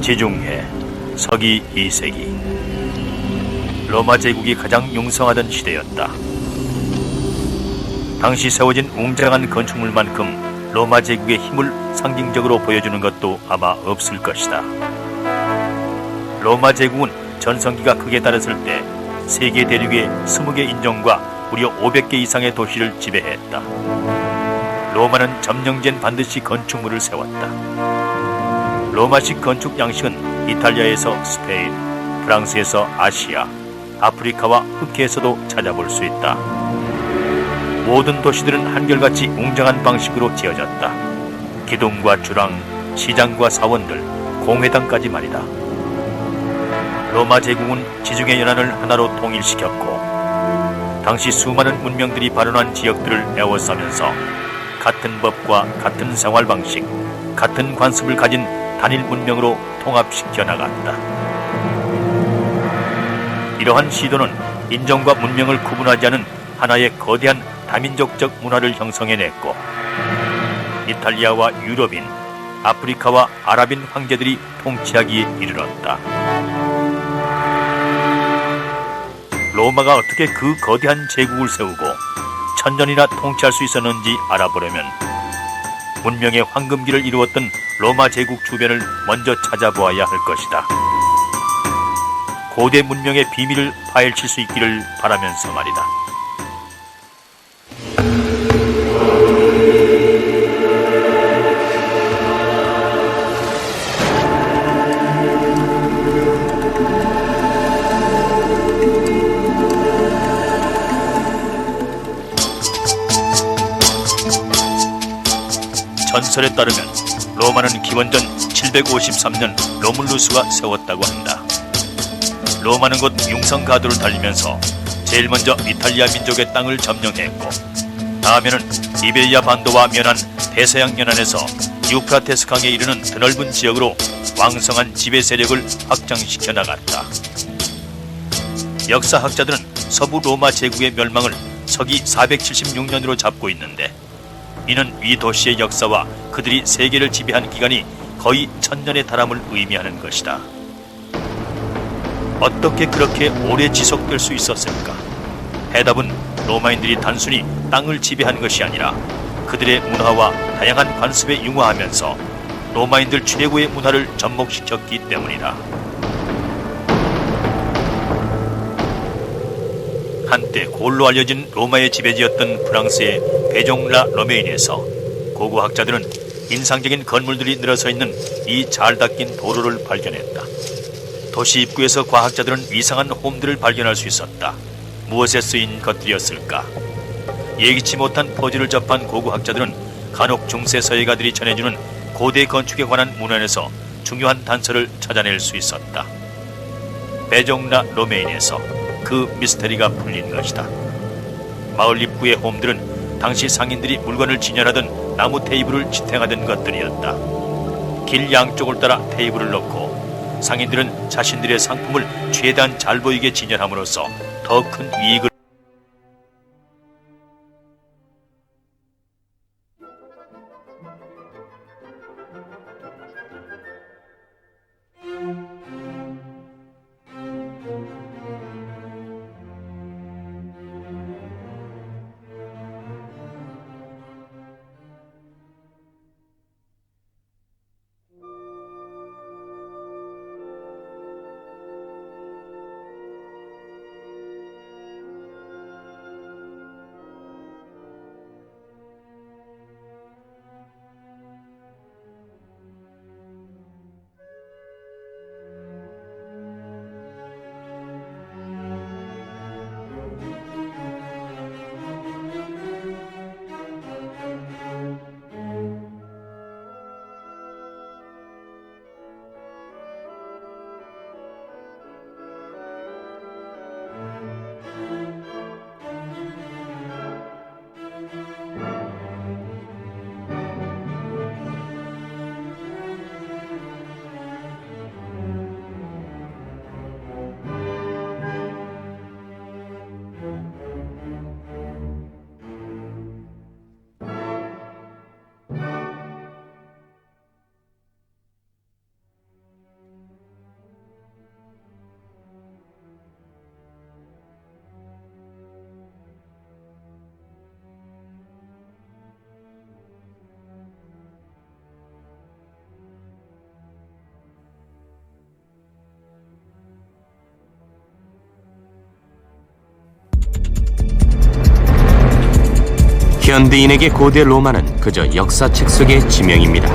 지중해 서기 2세기 로마 제국이 가장 융성하던 시대였다. 당시 세워진 웅장한 건축물만큼 로마 제국의 힘을 상징적으로 보여주는 것도 아마 없을 것이다. 로마 제국은 전성기가 극에 달했을 때 세계 대륙의 20개 인종과 무려 500개 이상의 도시를 지배했다. 로마는 점령지엔 반드시 건축물을 세웠다. 로마식 건축 양식은 이탈리아에서 스페인, 프랑스에서 아시아, 아프리카와 흑해에서도 찾아볼 수 있다. 모든 도시들은 한결같이 웅장한 방식으로 지어졌다. 기둥과 주랑, 시장과 사원들, 공회당까지 말이다. 로마 제국은 지중해 연안을 하나로 통일시켰고 당시 수많은 문명들이 발원한 지역들을 에워싸면서 같은 법과 같은 생활 방식, 같은 관습을 가진 단일 문명으로 통합시켜 나갔다. 이러한 시도는 인종과 문명을 구분하지 않은 하나의 거대한 다민족적 문화를 형성해냈고 이탈리아와 유럽인, 아프리카와 아랍인 황제들이 통치하기에 이르렀다. 로마가 어떻게 그 거대한 제국을 세우고 천년이나 통치할 수 있었는지 알아보려면 문명의 황금기를 이루었던 로마 제국 주변을 먼저 찾아보아야 할 것이다. 고대 문명의 비밀을 파헤칠 수 있기를 바라면서 말이다. 전설에 따르면 로마는 기원전 753년 로물루스가 세웠다고 한다. 로마는 곧 융성가도를 달리면서 제일 먼저 이탈리아 민족의 땅을 점령했고 다음에는 이베리아 반도와 면한 대서양 연안에서 유프라테스 강에 이르는 드넓은 지역으로 왕성한 지배 세력을 확장시켜 나갔다. 역사학자들은 서부 로마 제국의 멸망을 서기 476년으로 잡고 있는데 이는 이 도시의 역사와 그들이 세계를 지배한 기간이 거의 1000년에 달함을 의미하는 것이다. 어떻게 그렇게 오래 지속될 수 있었을까? 해답은 로마인들이 단순히 땅을 지배한 것이 아니라 그들의 문화와 다양한 관습에 융화하면서 로마인들 최고의 문화를 접목시켰기 때문이다. 한때 골로 알려진 로마의 지배지였던 프랑스의 베종라 로메인에서 고고학자들은 인상적인 건물들이 늘어서 있는 이 잘 닦인 도로를 발견했다. 도시 입구에서 과학자들은 이상한 홈들을 발견할 수 있었다. 무엇에 쓰인 것들이었을까? 예기치 못한 퍼즐을 접한 고고학자들은 간혹 중세 서예가들이 전해주는 고대 건축에 관한 문헌에서 중요한 단서를 찾아낼 수 있었다. 베종라 로메인에서 그 미스터리가 풀린 것이다. 마을 입구의 홈들은 당시 상인들이 물건을 진열하던 나무 테이블을 지탱하던 것들이었다. 길 양쪽을 따라 테이블을 놓고 상인들은 자신들의 상품을 최대한 잘 보이게 진열함으로써 더 큰 이익을 현대인에게 고대 로마는 그저 역사책 속의 지명입니다.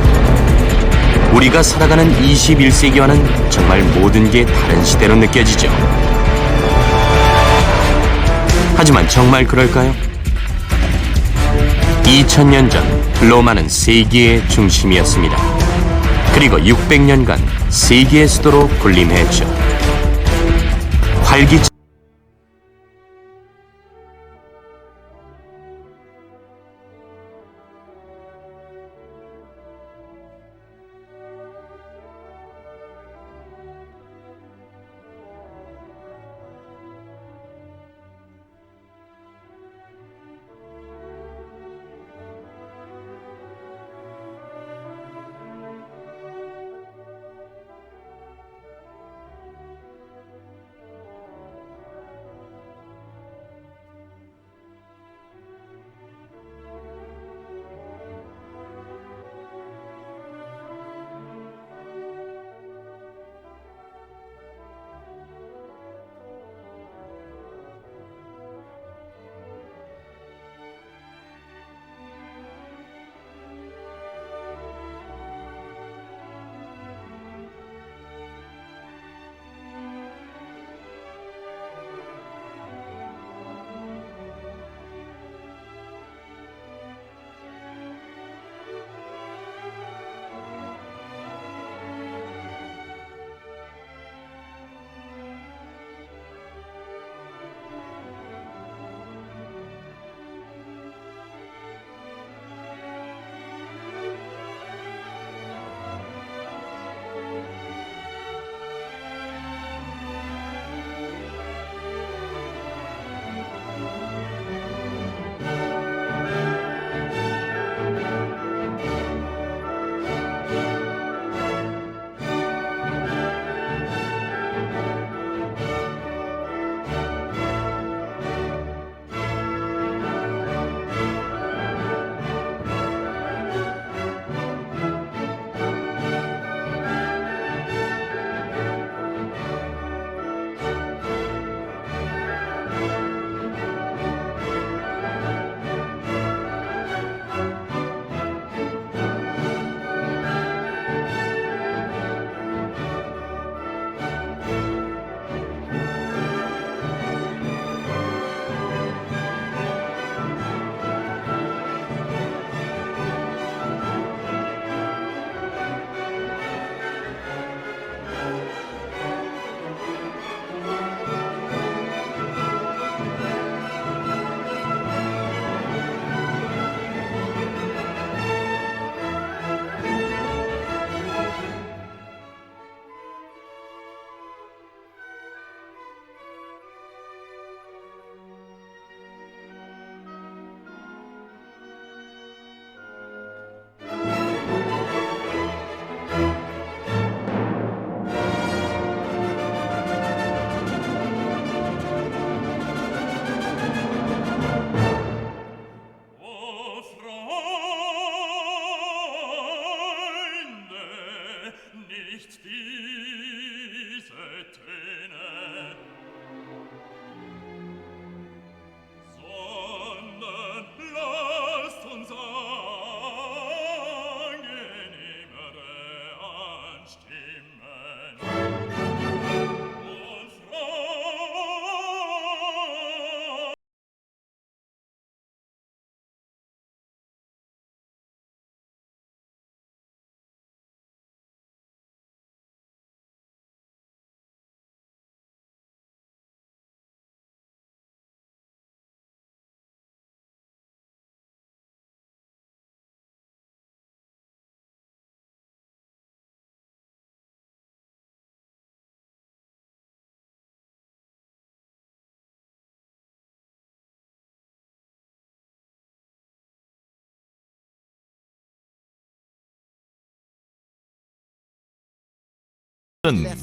우리가 살아가는 21세기와는 정말 모든 게 다른 시대로 느껴지죠. 하지만 정말 그럴까요? 2000년 전 로마는 세계의 중심이었습니다. 그리고 600년간 세계의 수도로 군림했죠. 활기찬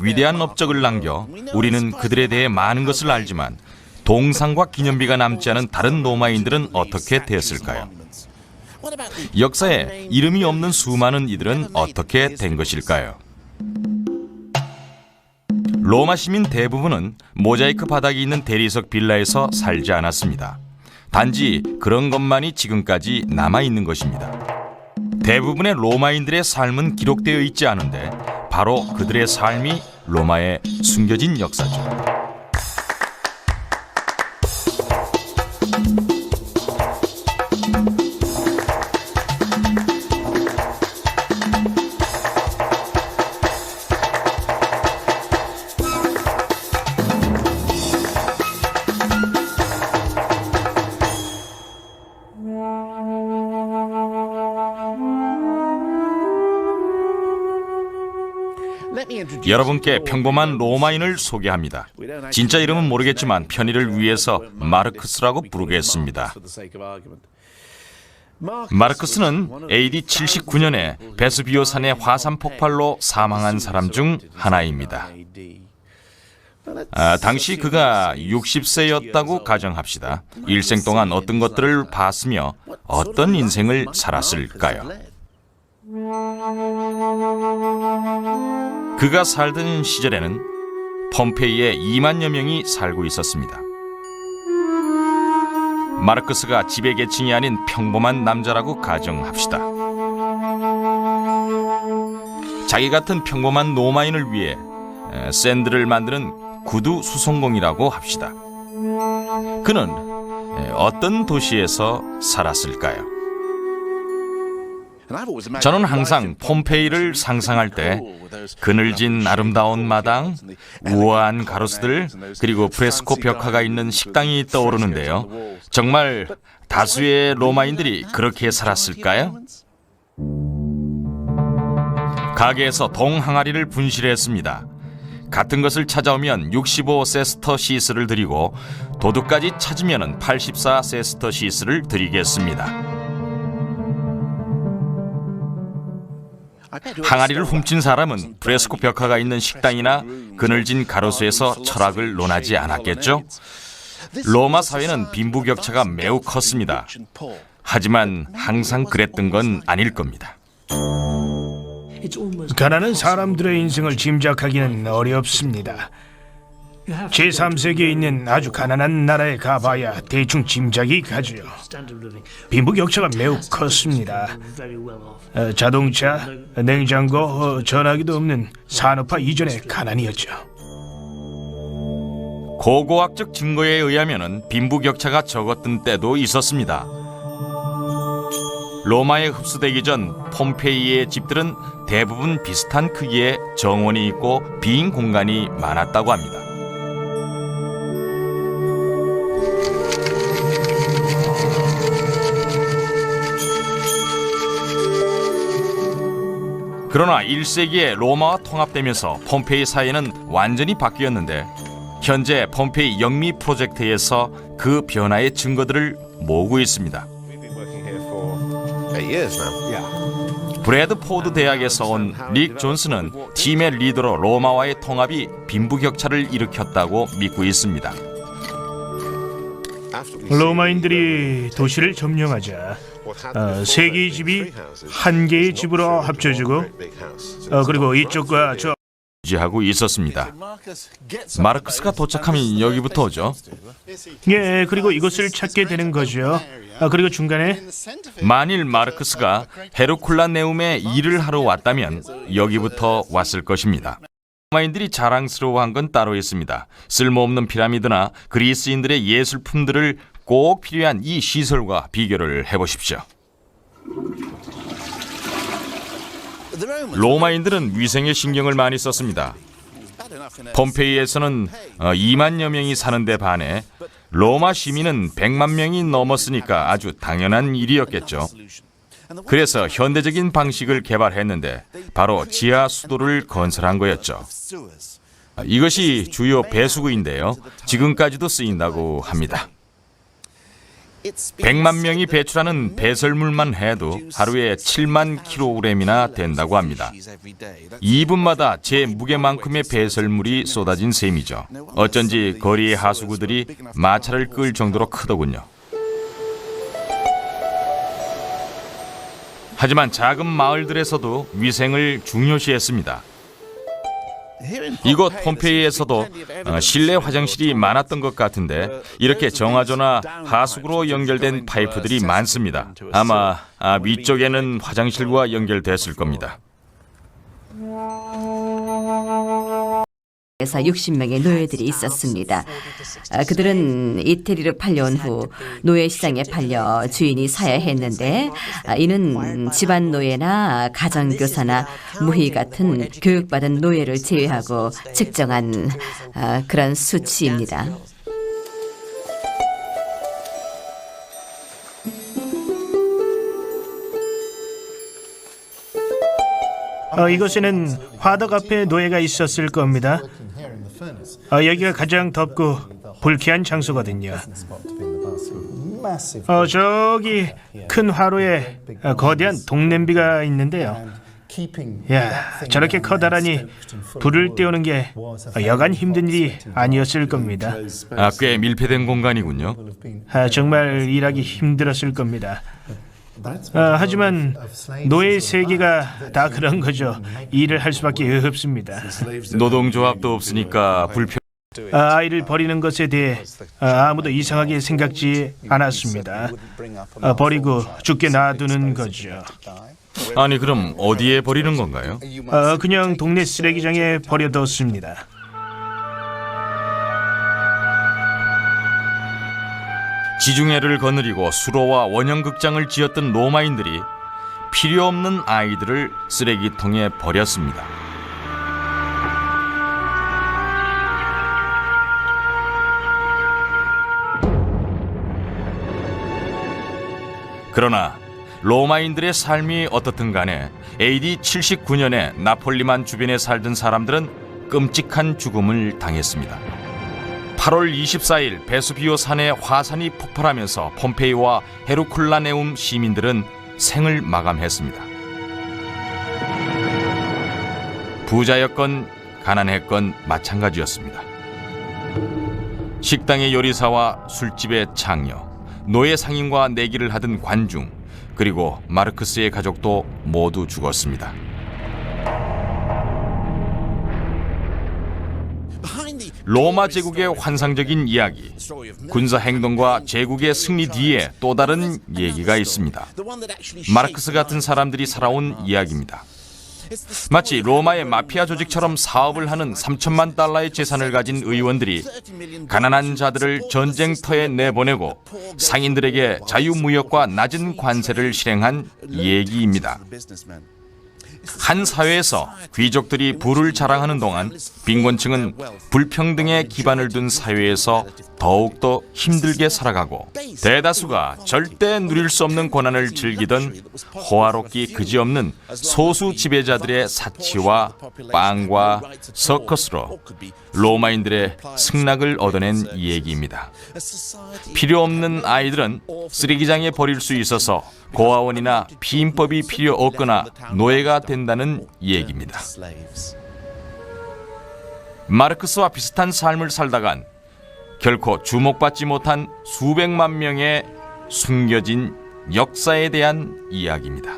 위대한 업적을 남겨 우리는 그들에 대해 많은 것을 알지만 동상과 기념비가 남지 않은 다른 로마인들은 어떻게 됐을까요? 역사에 이름이 없는 수많은 이들은 어떻게 된 것일까요? 로마 시민 대부분은 모자이크 바닥이 있는 대리석 빌라에서 살지 않았습니다. 단지 그런 것만이 지금까지 남아있는 것입니다. 대부분의 로마인들의 삶은 기록되어 있지 않은데 바로 그들의 삶이 로마에 숨겨진 역사죠. 여러분께 평범한 로마인을 소개합니다. 진짜 이름은 모르겠지만 편의를 위해서 마르크스라고 부르겠습니다. 마르크스는 AD 79년에 베스비오산의 화산 폭발로 사망한 사람 중 하나입니다. 당시 그가 60세였다고 가정합시다. 일생 동안 어떤 것들을 봤으며 어떤 인생을 살았을까요? 그가 살던 시절에는 폼페이에 2만여 명이 살고 있었습니다. 마르크스가 지배계층이 아닌 평범한 남자라고 가정합시다. 자기 같은 평범한 로마인을 위해 샌드를 만드는 구두 수송공이라고 합시다. 그는 어떤 도시에서 살았을까요? 저는 항상 폼페이를 상상할 때 그늘진 아름다운 마당, 우아한 가로수들, 그리고 프레스코 벽화가 있는 식당이 떠오르는데요. 정말 다수의 로마인들이 그렇게 살았을까요? 가게에서 동항아리를 분실했습니다. 같은 것을 찾아오면 65세스터 시스를 드리고 도둑까지 찾으면 84세스터 시스를 드리겠습니다. 항아리를 훔친 사람은 프레스코 벽화가 있는 식당이나 그늘진 가로수에서 철학을 논하지 않았겠죠? 로마 사회는 빈부격차가 매우 컸습니다. 하지만 항상 그랬던 건 아닐 겁니다. 가난한 사람들의 인생을 짐작하기는 어렵습니다. 제3세계에 있는 아주 가난한 나라에 가봐야 대충 짐작이 가죠. 빈부격차가 매우 컸습니다. 자동차, 냉장고, 전화기도 없는 산업화 이전의 가난이었죠. 고고학적 증거에 의하면 빈부격차가 적었던 때도 있었습니다. 로마에 흡수되기 전 폼페이의 집들은 대부분 비슷한 크기의 정원이 있고 빈 공간이 많았다고 합니다. 그러나 1세기에 로마와 통합되면서 폼페이 사회는 완전히 바뀌었는데 현재 폼페이 영미 프로젝트에서 그 변화의 증거들을 모으고 있습니다. 브래드 포드 대학에서 온 릭 존스는 팀의 리더로 로마와의 통합이 빈부격차를 일으켰다고 믿고 있습니다. 로마인들이 도시를 점령하자 세 개의 집이 한 개의 집으로 합쳐지고 그리고 이쪽과 저 유지하고 있었습니다. 마르크스가 도착하면 여기부터 오죠. 예, 그리고 이것을 찾게 되는 거죠. 그리고 중간에 만일 마르크스가 헤르쿨라네움에 일을 하러 왔다면 여기부터 왔을 것입니다. 로마인들이 자랑스러워한 건 따로 있습니다. 쓸모없는 피라미드나 그리스인들의 예술품들을 꼭 필요한 이 시설과 비교를 해보십시오. 로마인들은 위생에 신경을 많이 썼습니다. 폼페이에서는 2만여 명이 사는데 반해 로마 시민은 100만 명이 넘었으니까 아주 당연한 일이었겠죠. 그래서 현대적인 방식을 개발했는데 바로 지하 수도를 건설한 거였죠. 이것이 주요 배수구인데요. 지금까지도 쓰인다고 합니다. 100만 명이 배출하는 배설물만 해도 하루에 7만 킬로그램이나 된다고 합니다. 2분마다 제 무게만큼의 배설물이 쏟아진 셈이죠. 어쩐지 거리의 하수구들이 마차를 끌 정도로 크더군요. 하지만 작은 마을들에서도 위생을 중요시했습니다. 이곳 폼페이에서도 실내 화장실이 많았던 것 같은데 이렇게 정화조나 하수구로 연결된 파이프들이 많습니다. 아마 위쪽에는 화장실과 연결됐을 겁니다. 에서 60명의 노예들이 있었습니다. 그들은 이태리로 팔려온 후 노예 시장에 팔려 주인이 사야 했는데 이는 집안 노예나 가정교사나 무희 같은 교육받은 노예를 제외하고 측정한 그런 수치입니다. 이곳에는 화덕 앞에 노예가 있었을 겁니다. 여기가 가장 덥고 불쾌한 장소거든요. 저기 큰 화로에 거대한 동냄비가 있는데요. 저렇게 커다란히 불을 떼우는 게 여간 힘든 일이 아니었을 겁니다. 꽤 밀폐된 공간이군요. 정말 일하기 힘들었을 겁니다. 하지만 노예 세계가 다 그런 거죠. 일을 할 수밖에 없습니다. 노동조합도 없으니까 아이를 버리는 것에 대해 아무도 이상하게 생각지 않았습니다. 버리고 죽게 놔두는 거죠. 아니 그럼 어디에 버리는 건가요? 그냥 동네 쓰레기장에 버려뒀습니다. 지중해를 거느리고 수로와 원형극장을 지었던 로마인들이 필요 없는 아이들을 쓰레기통에 버렸습니다. 그러나 로마인들의 삶이 어떻든 간에 AD 79년에 나폴리만 주변에 살던 사람들은 끔찍한 죽음을 당했습니다. 8월 24일 베수비오 산에 화산이 폭발하면서 폼페이와 헤르쿨라네움 시민들은 생을 마감했습니다. 부자였건 가난했건 마찬가지였습니다. 식당의 요리사와 술집의 창녀, 노예 상인과 내기를 하던 관중, 그리고 마르크스의 가족도 모두 죽었습니다. 로마 제국의 환상적인 이야기, 군사 행동과 제국의 승리 뒤에 또 다른 얘기가 있습니다. 마르크스 같은 사람들이 살아온 이야기입니다. 마치 로마의 마피아 조직처럼 사업을 하는 3천만 달러의 재산을 가진 의원들이 가난한 자들을 전쟁터에 내보내고 상인들에게 자유무역과 낮은 관세를 실행한 얘기입니다. 한 사회에서 귀족들이 부를 자랑하는 동안 빈곤층은 불평등에 기반을 둔 사회에서 더욱더 힘들게 살아가고 대다수가 절대 누릴 수 없는 고난을 즐기던 호화롭기 그지없는 소수 지배자들의 사치와 빵과 서커스로 로마인들의 승락을 얻어낸 얘기입니다. 필요 없는 아이들은 쓰레기장에 버릴 수 있어서 고아원이나 피임법이 필요 없거나 노예가 된다는 얘기입니다. 마르크스와 비슷한 삶을 살다간 결코 주목받지 못한 수백만 명의 숨겨진 역사에 대한 이야기입니다.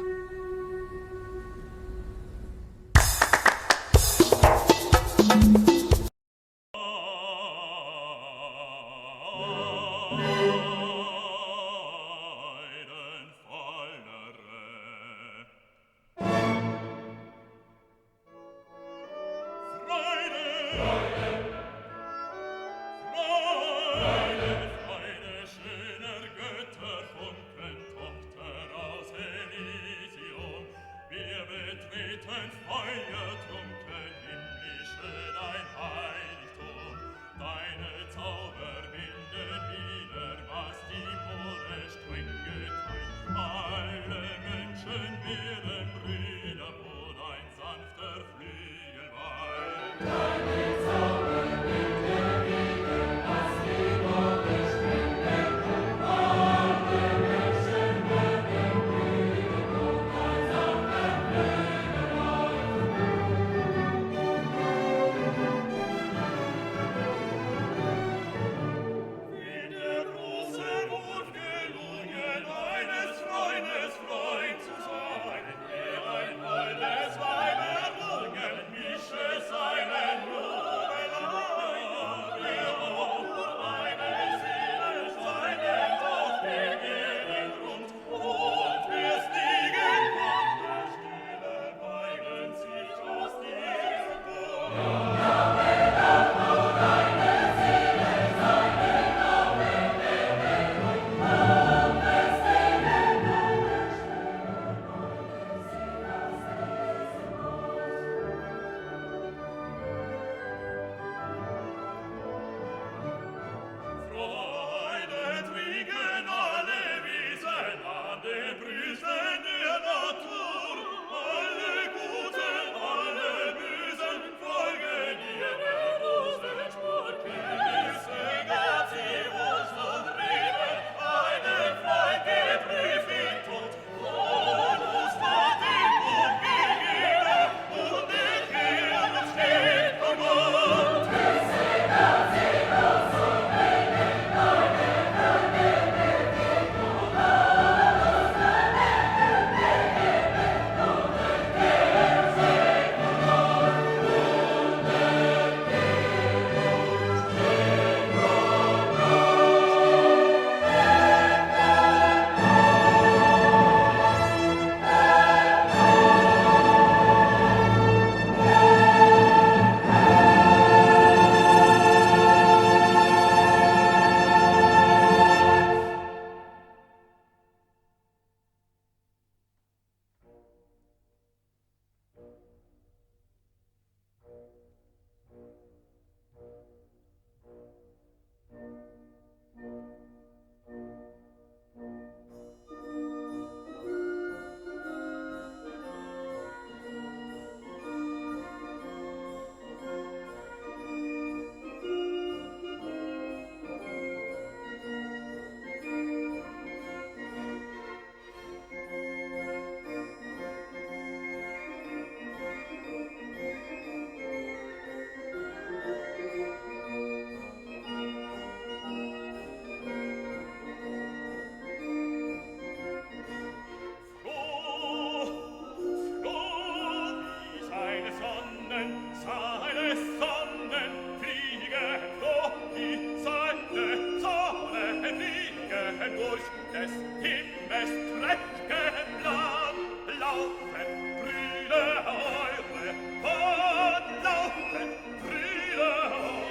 des Himmels prächtigen Land. Laufet, Brüder, eure Bahn, laufet, Brüder,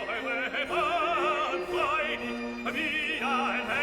eure Bahn, freudig wie ein